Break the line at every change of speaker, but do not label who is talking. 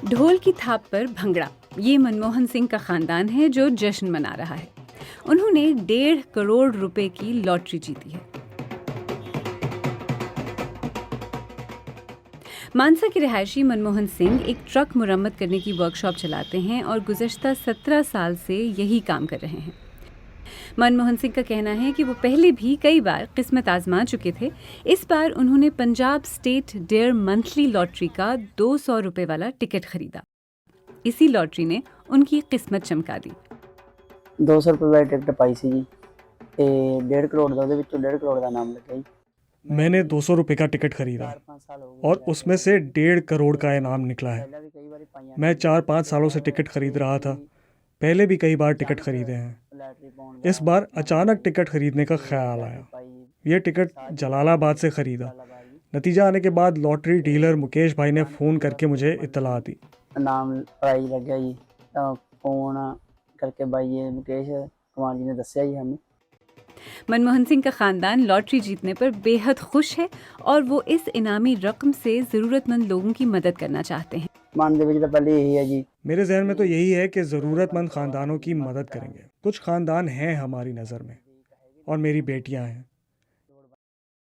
ढोल की थाप पर भंगड़ा, ये मनमोहन सिंह का खानदान है जो जश्न मना रहा है। उन्होंने 1.5 करोड़ रुपए की लॉटरी जीती है। मानसा के रिहायशी मनमोहन सिंह एक ट्रक मुरम्मत करने की वर्कशॉप चलाते हैं और गुज़श्ता 17 साल से यही काम कर रहे हैं। मनमोहन सिंह का कहना है कि वो पहले भी कई बार किस्मत आजमा चुके थे। इस बार उन्होंने Punjab state dear monthly lottery का 200 रुपए वाला टिकट खरीदा। इसी लॉटरी ने उनकी किस्मत चमका दी।
200 रुपए वाली टिकट पाई सी जी ते 1.5 करोड़ ਦਾ ਉਹਦੇ ਵਿੱਚੋਂ 1.5 करोड़ ਦਾ नाम लगा जी।
मैंने 200 रुपये का टिकट खरीदा और उसमें से 1.5 करोड़ का इनाम निकला है। मैं 4-5 सालों से टिकट खरीद रहा था, पहले भी कई बार टिकट खरीदे हैं। इस बार अचानक टिकट खरीदने का ख्याल आया। ये टिकट जलालाबाद से ख़रीदा। नतीजा आने के बाद लॉटरी डीलर मुकेश भाई ने फ़ोन करके मुझे इत्तला दी।
नाम प्राइज लग गया जी, तो फोन करके भाई ये मुकेश कुमार जी ने दस्या जी हमें।
मनमोहन सिंह का खानदान लॉटरी जीतने पर बेहद खुश है और वो इस इनामी रकम से ज़रूरतमंद लोगों की मदद करना चाहते हैं।
मन दे विच तां पहले यही है जी।
मेरे जहन में तो यही है कि ज़रूरतमंद ख़ानदानों की मदद करेंगे। कुछ ख़ानदान हैं हमारी नज़र में और मेरी बेटियां हैं।